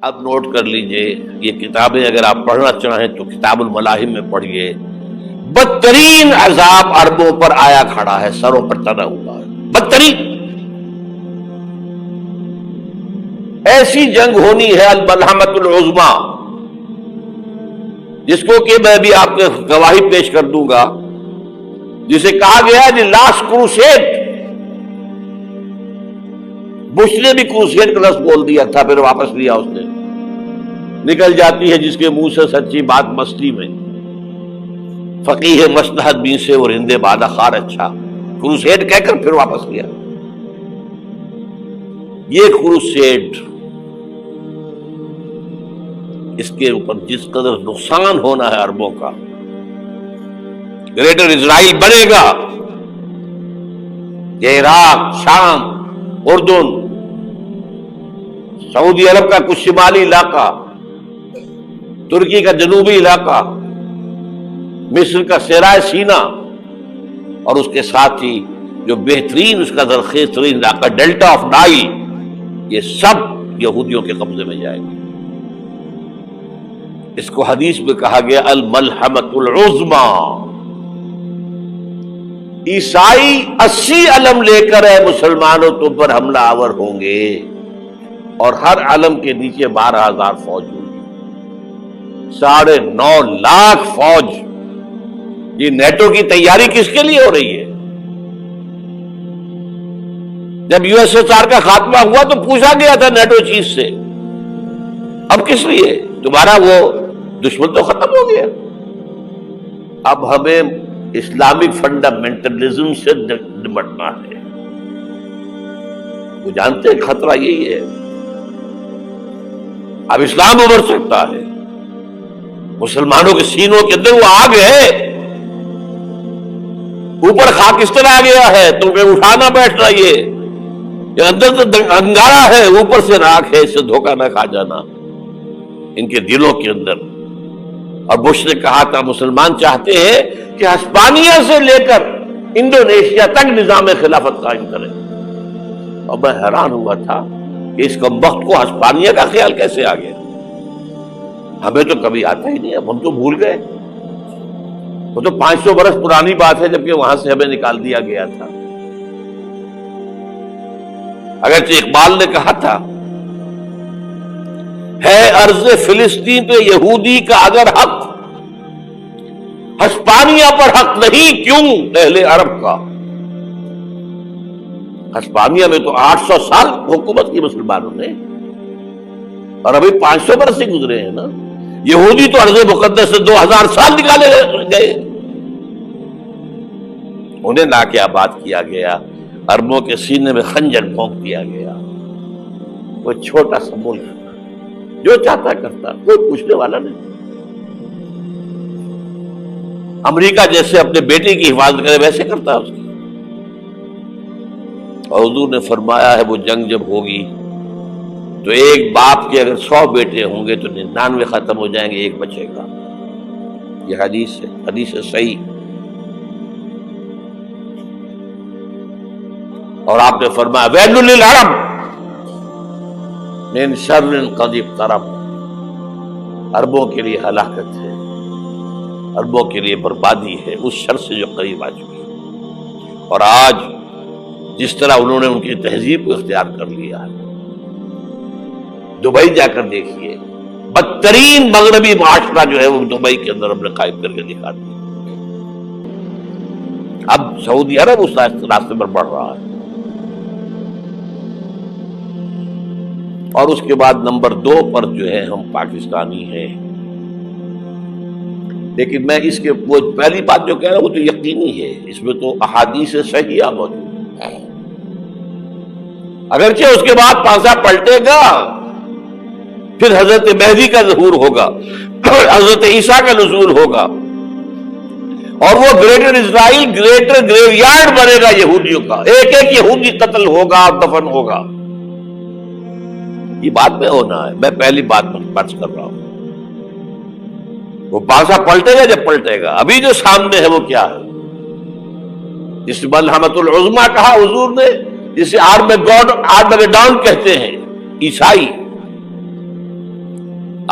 اب نوٹ کر لیجئے، یہ کتابیں اگر آپ پڑھنا چاہیں تو کتاب الملاحم میں پڑھیے۔ بدترین عذاب عربوں پر آیا کھڑا ہے، سروں پر تنا ہوا ہے، بدترین۔ ایسی جنگ ہونی ہے الملحمۃ العظمی، جس کو کہ میں بھی آپ کو گواہی پیش کر دوں گا، جسے کہا گیا ہے دی لاسٹ کروسیڈ۔ بش نے بھی کروسیڈ کا لفظ بول دیا تھا، پھر واپس لیا اس نے۔ نکل جاتی ہے جس کے منہ سے سچی بات مستی میں، فقیہ مصلحت بین سے اور ہندے بادہ خار اچھا، کروسیڈ کہہ کر پھر واپس لیا۔ یہ کروسیڈ، اس کے اوپر جس قدر نقصان ہونا ہے عربوں کا، گریٹر اسرائیل بنے گا، یہ عراق، شام، اردن، سعودی عرب کا کچھ شمالی علاقہ، ترکی کا جنوبی علاقہ، مصر کا صحرائے سینا، اور اس کے ساتھ ہی جو بہترین اس کا زرخیز ترین علاقہ ڈیلٹا آف نائل، یہ سب یہودیوں کے قبضے میں جائے گا۔ اس کو حدیث میں کہا گیا الملحمۃ العظمی۔ عیسائی 80 علم لے کر اے مسلمانوں تم پر حملہ آور ہوں گے، اور ہر علم کے نیچے 12,000 فوج ہوگی، 9.5 لاکھ فوج۔ یہ نیٹو کی تیاری کس کے لیے ہو رہی ہے؟ جب یو ایس ایس آر کا خاتمہ ہوا تو پوچھا گیا تھا نیٹو چیف سے، اب کس لیے؟ تمہارا وہ دشمن تو ختم ہو گیا، اب ہمیں اسلامک فنڈامنٹلزم سے نمٹنا ہے۔ وہ جانتے ہیں خطرہ یہی ہے، اب اسلام ابھر سکتا ہے، مسلمانوں کے سینوں کے اندر وہ آگ ہے، اوپر خاکستر آ گیا ہے، تم پہ اٹھانا بیٹھ رہا، یہ اندر تو انگارہ ہے، اوپر سے راکھ ہے، اس سے دھوکہ نہ کھا جانا ان کے دلوں کے اندر۔ اور بش نے کہا تھا مسلمان چاہتے ہیں کہ ہسپانیہ سے لے کر انڈونیشیا تک نظام خلافت قائم کریں، اور میں حیران ہوا تھا کہ اس کمبخت کو ہسپانیہ کا خیال کیسے آ گیا؟ ہمیں تو کبھی آتا ہی نہیں، اب ہم تو بھول گئے، وہ تو 500 برس پرانی بات ہے، جبکہ وہاں سے ہمیں نکال دیا گیا تھا۔ اگرچہ اقبال نے کہا تھا ہے ارض فلسطین پہ یہودی کا اگر حق، ہسپانیہ پر حق نہیں کیوں اہل عرب کا؟ ہسپانیہ میں تو 800 سال حکومت کی مسلمانوں نے، اور ابھی 500 برس سے گزرے ہیں نا۔ یہودی تو ارض مقدس سے 2000 سال نکالے گئے، انہیں لا کے آباد کیا گیا، عربوں کے سینے میں خنجر بھونک دیا گیا۔ وہ چھوٹا سا ملک جو چاہتا کرتا، کوئی پوچھنے والا نہیں۔ امریکہ جیسے اپنے بیٹے کی حفاظت کرے ویسے کرتا اس کی۔ اور حضور نے فرمایا ہے وہ جنگ جب ہوگی تو ایک باپ کے اگر 100 بیٹے ہوں گے تو 99 ختم ہو جائیں گے، ایک بچے گا۔ یہ حدیث ہے، حدیث ہے صحیح۔ اور آپ نے فرمایا ویل للعرب من شر قد اقترب، عربوں کے لیے ہلاکت ہے، عربوں کے لیے بربادی ہے اس شر سے جو قریب آ چکی ہے۔ اور آج جس طرح انہوں نے ان کی تہذیب کو اختیار کر لیا ہے، دبئی جا کر دیکھیے، بدترین مغربی معاشرہ جو ہے وہ دبئی کے اندر ہم نے قائم کر کے دکھا دیا۔ اب سعودی عرب اس راستے پر بڑھ رہا ہے۔ اور اس کے بعد نمبر 2 پر جو ہے ہم پاکستانی ہیں، لیکن میں اس کے وہ پہلی بات جو کہہ رہا ہوں وہ تو یقینی ہے، اس میں تو احادیث صحیحہ موجود ہے۔ اگرچہ اس کے بعد پانسا پلٹے گا، پھر حضرت مہدی کا ظہور ہوگا، حضرت عیسیٰ کا نزول ہوگا، اور وہ گریٹر اسرائیل گریٹر گریو یارڈ بنے گا یہودیوں کا، ایک ایک یہودی قتل ہوگا، دفن ہوگا۔ یہ بات میں ہونا ہے، میں پہلی بات فرض کر رہا ہوں۔ وہ پانسا پلٹے گا جب پلٹے گا، ابھی جو سامنے ہے وہ کیا ہے؟ جس ملحمۃ العظمی کہا حضور نے، جسے آرمیگیڈون کہتے ہیں عیسائی،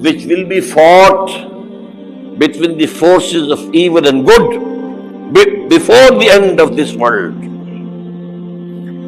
which will be fought between the forces of evil and good before the end of this world.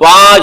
5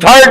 3rd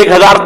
1000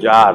4,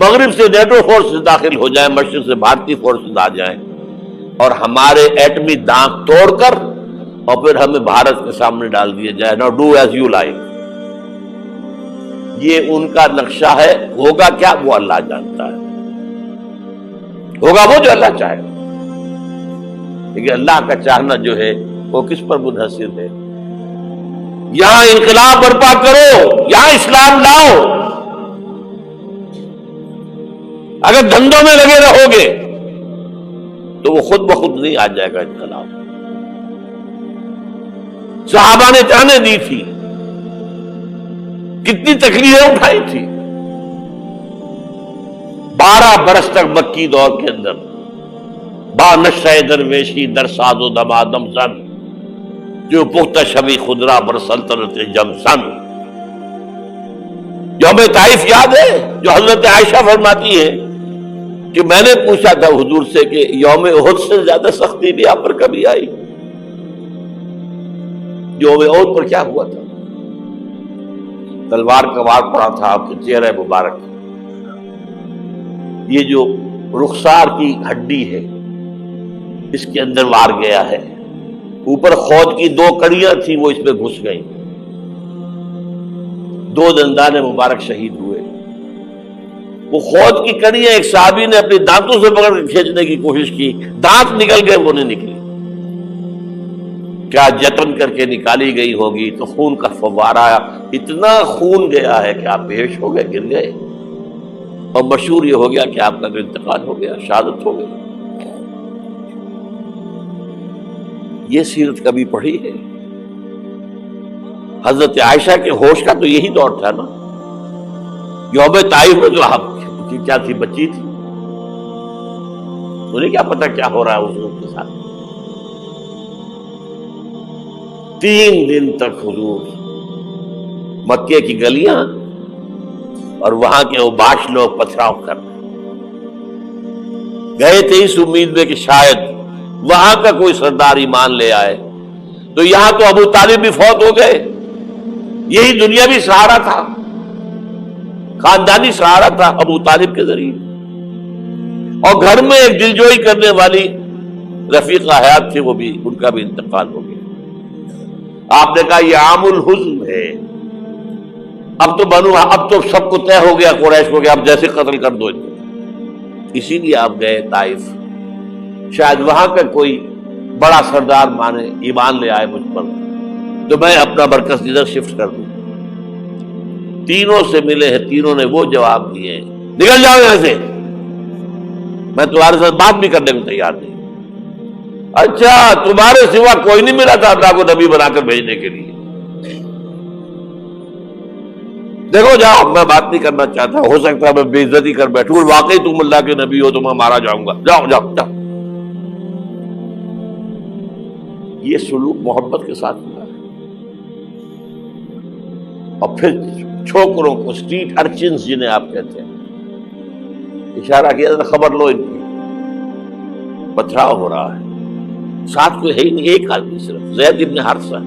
مغرب سے نیٹو فورسز داخل ہو جائیں، مشرق سے بھارتی فورسز آ جائیں اور ہمارے ایٹمی دانت توڑ کر اور پھر ہمیں بھارت کے سامنے ڈال دیا جائے، نو ڈو ایز یو لائک. یہ ان کا نقشہ ہے. ہوگا کیا وہ اللہ جانتا ہے، ہوگا وہ جو اللہ چاہے. لیکن اللہ کا چاہنا جو ہے وہ کس پر منحصر ہے؟ یہاں انقلاب برپا کرو، یہاں اسلام لاؤ. اگر دھندوں میں لگے رہو گے تو وہ خود بخود نہیں آ جائے گا انقلاب. صحابہ نے جانیں دی تھی، کتنی تکلیفیں اٹھائی تھی. 12 برس تک مکی دور کے اندر با نشہ درویشی در ساز و دمادم زن، جو پختہ شبی خدرا بر سلطنت جم سن. یوم طائف یاد ہے جو حضرت عائشہ فرماتی ہے کہ میں نے پوچھا تھا حضور سے کہ یوم احد سے زیادہ سختی بھی آپ پر کبھی آئی؟ یوم احد پر کیا ہوا تھا؟ تلوار کا وار پڑا تھا آپ کے چہرہ مبارک. یہ جو رخسار کی ہڈی ہے اس کے اندر وار گیا ہے. اوپر خود کی 2 کڑیاں تھیں، وہ اس میں گھس گئیں. 2 دندان مبارک شہید ہوئے. وہ خود کی کڑیاں ایک صحابی نے اپنے دانتوں سے پکڑ کے کھینچنے کی کوشش کی، دانت نکل گئے، وہ نہیں نکلی. کیا جتن کر کے نکالی گئی ہوگی تو خون کا فوارہ، اتنا خون گیا ہے کہ آپ بے ہوش ہو گئے، گر گئے. اور مشہور یہ ہو گیا کہ آپ کا انتقال ہو گیا، شہادت ہو گئی. یہ سیرت کبھی پڑھی ہے؟ حضرت عائشہ کے ہوش کا تو یہی دور تھا نا. یوم طائف میں جو آپ کیا تھی، بچی تھی، انہیں کیا پتا کیا ہو رہا ہے اس لوگ کے ساتھ. 3 دن تک حضور مکے کی گلیاں اور وہاں کے اوباش لوگ پتھراؤ کر گئے تھے اس امید میں کہ شاید وہاں کا کوئی سردار ایمان لے آئے. تو یہاں تو ابو طالب بھی فوت ہو گئے. یہی دنیا بھی سہارا تھا، خاندانی سہارا تھا ابو طالب کے ذریعے. اور گھر میں ایک دلجوئی کرنے والی رفیقہ حیات تھی، وہ بھی، ان کا بھی انتقال ہو گیا. آپ نے کہا یہ عام الحزن ہے. اب تو سب کو طے ہو گیا قریش کو کہ اب جیسے قتل کر دو. اسی لیے آپ گئے طائف، شاید وہاں کا کوئی بڑا سردار مانے، ایمان لے آئے مجھ پر تو میں اپنا مرکز ادھر شفٹ کر دوں. تینوں سے ملے ہیں، تینوں نے وہ جواب دیے ہیں، نکل جاؤ یہاں سے، میں تمہارے ساتھ بات بھی کرنے کو تیار نہیں. اچھا، تمہارے سوا کوئی نہیں ملا تھا اللہ کو نبی بنا کر بھیجنے کے لیے؟ دیکھو جاؤ، میں بات نہیں کرنا چاہتا، ہو سکتا ہے میں بے عزتی کر بیٹھوں، واقعی تم اللہ کے نبی ہو تو میں مارا جاؤں گا. جاؤ جاؤ جاؤ. یہ سلوک محبت کے ساتھ ہوا ہے. اور پھر چھوکروں کو، اسٹریٹ ارچنز جنہیں آپ کہتے ہیں، اشارہ کیا تھا، خبر لو ان کی، پتھراؤ ہو رہا ہے. ساتھ کوئی ہے ہی نہیں، ایک آدمی صرف، زید ابن حارثہ.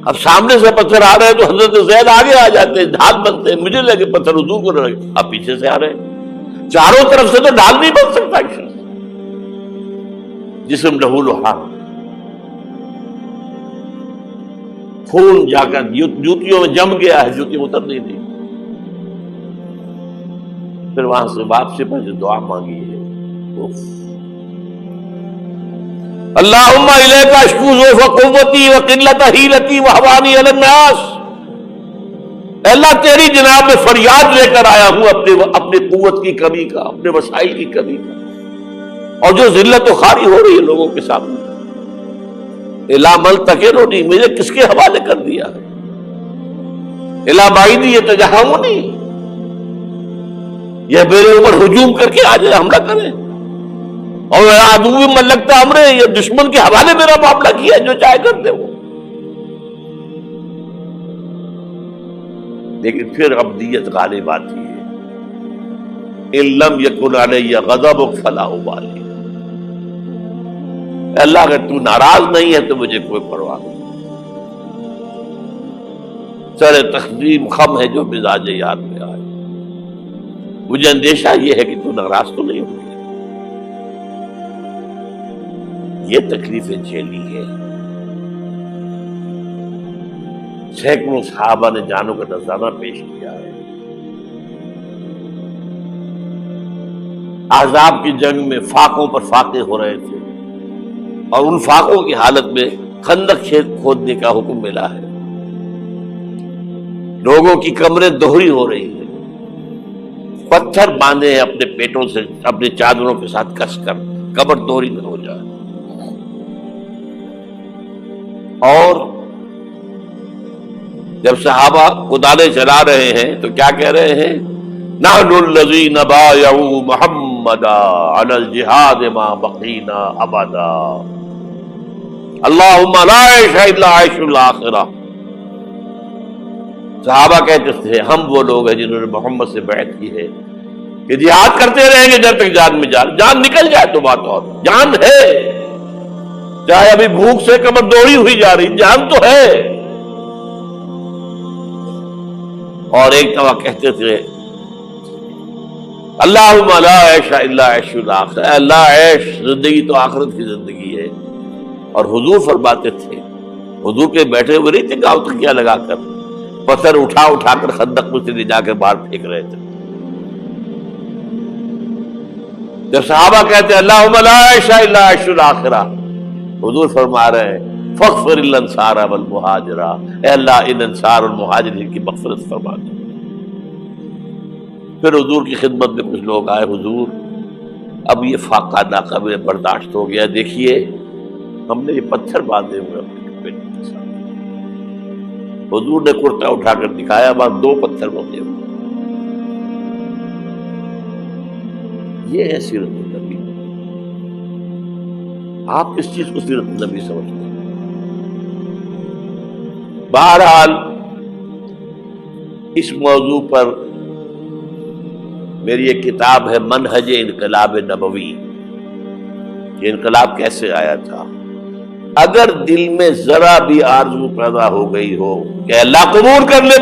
اب سامنے سے پتھر آ رہے ہیں تو حضرت زید آگے آ جاتے ہیں، ڈھال بنتے ہیں. مجھے لگے پتھر حضور کو لگے، اب پیچھے سے آ رہے ہیں. چاروں طرف سے تو ڈھال نہیں بن سکتا. جسم لہو لہاب، خون جا کر جوتیوں میں جم گیا ہے، جوتی اتر نہیں دی. پھر وہاں سے واپسی پر جو دعا مانگی ہے، اللہم الیک اشکو ضعف قوتی وقلت حیلتی وہوانی علی الناس. اللہ تیری جناب میں فریاد لے کر آیا ہوں اپنی قوت کی کمی کا، اپنے وسائل کی کمی کا، اور جو ذلت و خواری ہو رہی ہے لوگوں کے سامنے. الا ملتقننی، مجھے کس کے حوالے کر دیا ہے؟ الا بعیدی یتجہمنی، یہ میرے اوپر ہجوم کر کے آ جائے، حملہ کرے. اور عدو من لگتا ہمرے، یہ دشمن کے حوالے میرا معاملہ کیا ہے، جو چاہے کرتے وہ. لیکن پھر عبدیت غالب آتی ہے. ان لم یکن علی غضبک فلا ابالی. اللہ اگر تو ناراض نہیں ہے تو مجھے کوئی پرواہ نہیں. سر تقدیم خم ہے جو مزاج یار میں آئے. مجھے اندیشہ یہ ہے کہ تو ناراض تو نہیں ہوگی. یہ تکلیفیں جھیلی ہے. سینکڑوں صحابہ نے جانوں کا نذرانہ پیش کیا ہے. احزاب کی جنگ میں فاقوں پر فاقے ہو رہے تھے اور ان فاقوں کی حالت میں خندق کھودنے کا حکم ملا ہے. لوگوں کی کمریں دوہری ہو رہی ہیں، پتھر باندھے ہیں اپنے پیٹوں سے، اپنے چادروں کے ساتھ کس کر کمر دوہری نہ ہو جائے. اور جب صحابہ کدالیں چلا رہے ہیں تو کیا کہہ رہے ہیں؟ نحن الذین بایعوا محمدا علی الجہاد ما بقینا ابدا اللہم لا عیش الا عیش الآخرہ. صحابہ کہتے تھے ہم وہ لوگ ہیں جنہوں نے محمد سے بیعت کی ہے کہ جہاد کرتے رہیں گے جب تک جان میں جان نکل جائے تو بات اور جان ہے، چاہے ابھی بھوک سے کمر دوڑی ہوئی جا رہی، جان تو ہے. اور ایک دفعہ کہتے تھے اللہم لا عیش الا عیش الآخرہ، اے اللہ عیش زندگی تو آخرت کی زندگی ہے. اور حضور فرماتے تھے، حضور کے بیٹھے ہوئے نہیں تھے گاؤں تکیہ لگا کر، پتھر اٹھا اٹھا کر خندق میں سے لے جا کے باہر پھینک رہے تھے. جب صحابہ کہتے ہیں اللہم لا عیش الا عیش الآخرہ، حضور فرما رہے ہیں فاغفر الانصار والمہاجرہ، اے اللہ ان انصار اور مہاجرین کی مغفرت فرما دو. پھر حضور کی خدمت میں کچھ لوگ آئے، حضور اب یہ فاقہ ناقابل برداشت ہو گیا، دیکھیے ہم نے یہ پتھر باندھے ہوئے اپنے پیٹ کے ساتھ. حضور نے کرتا اٹھا کر دکھایا، وہاں 2 پتھر بندھے ہوئے. یہ ہے سیرت النبی. آپ کس چیز کو سیرت النبی سمجھتے ہیں؟ بہرحال اس موضوع پر میری ایک کتاب ہے منہج انقلاب نبوی، یہ انقلاب کیسے آیا تھا. اگر دل میں ذرا بھی آرزو پیدا ہو گئی ہو کہ اللہ قبول کر لے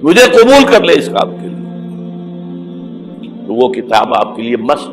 مجھے قبول کر لے اس کام کے لیے، تو وہ کتاب آپ کے لیے مسٹ